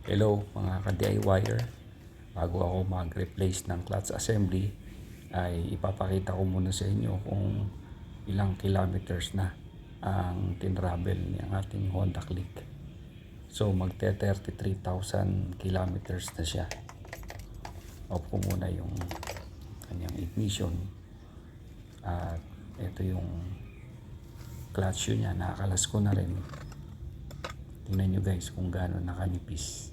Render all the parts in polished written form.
Hello mga ka-DIYer. Bago ako mag-replace ng clutch assembly ay ipapakita ko muna sa inyo kung ilang kilometers na ang tinravel ng ating Honda Click. So magte 33,000 kilometers na siya. Off ko muna yung kanyang ignition. At ito yung clutch niya, nakakalas ko na rin. Tingnan nyo guys kung gaano nakanipis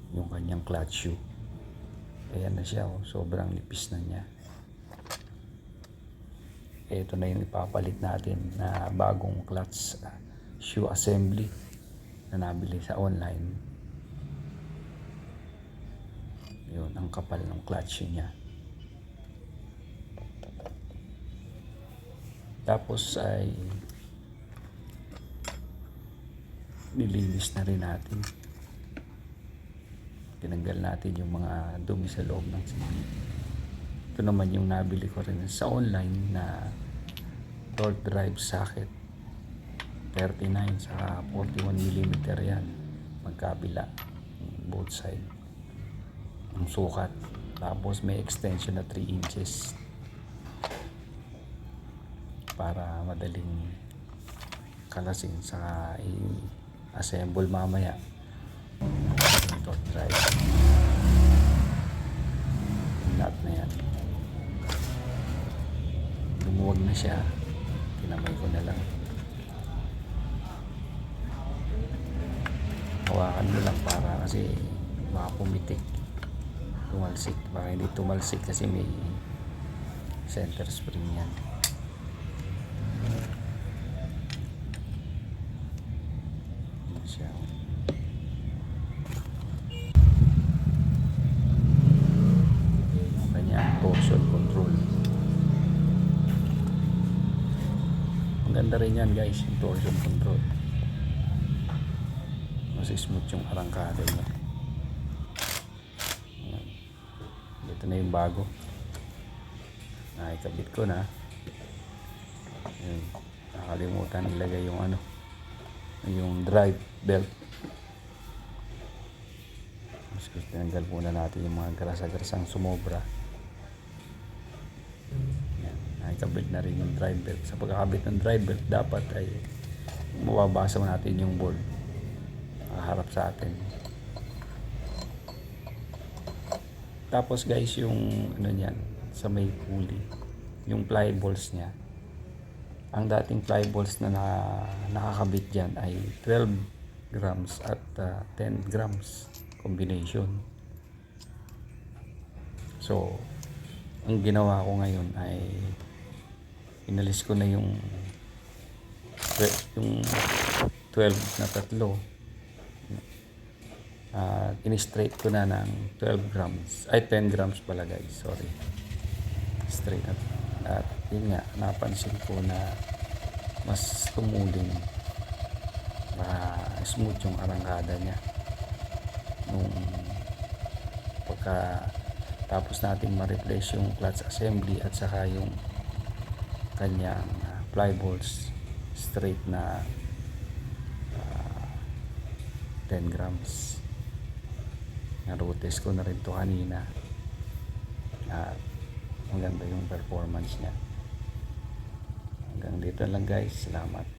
yung kanyang clutch shoe. Ayan na siya, sobrang nipis na niya. Ito na yung ipapalit natin na bagong clutch shoe assembly na nabili sa online. Yun, ang kapal ng clutch shoe niya. Tapos ay nilinis na rin natin. Tinanggal natin yung mga dumi sa loob ng sili. Ito naman yung nabili ko rin sa online na torque drive socket 39 sa 41mm yan, magkabila both side ang sukat. Tapos may extension na 3 inches para madaling kalasin sa i-assemble mamaya. Torque drive nut na yan, lumuwag na siya, kinamay ko na lang. Hawakan mo lang para kasi baka pumitik, tumalsik. Baka hindi tumalsik kasi may center spring yan. Yan siya. Torsion control. Ang ganda rin yan guys, yung torsion control. Mas smooth yung arangkada niya. Ito na yung bago. Ikabit ko na. Yun. Nakalimutan ilagay yung yung drive belt. Mas tinanggal muna natin yung mga grasa-grasang sumobra. Nakikabit na rin yung drive belt. Sa pagkakabit ng drive belt, dapat ay mababasa natin yung board harap sa atin. Tapos guys, yung niyan sa may pulley, yung ply balls niya, ang dating ply balls na nakakabit dyan ay 12 grams at 10 grams combination. So ang ginawa ko ngayon ay inalis ko na yung 12 na tatlo, in-straight ko na ng 12 grams ay 10 grams pala guys, sorry, straight at yun nga, napansin ko na mas tumuling, smooth yung arangkada niya nung pagka tapos nating ma-replace yung clutch assembly at saka yung kanyang ply balls straight na 10 grams. Na-rotate ko na rin to kanina at maganda yung performance niya. Hanggang dito lang guys, salamat.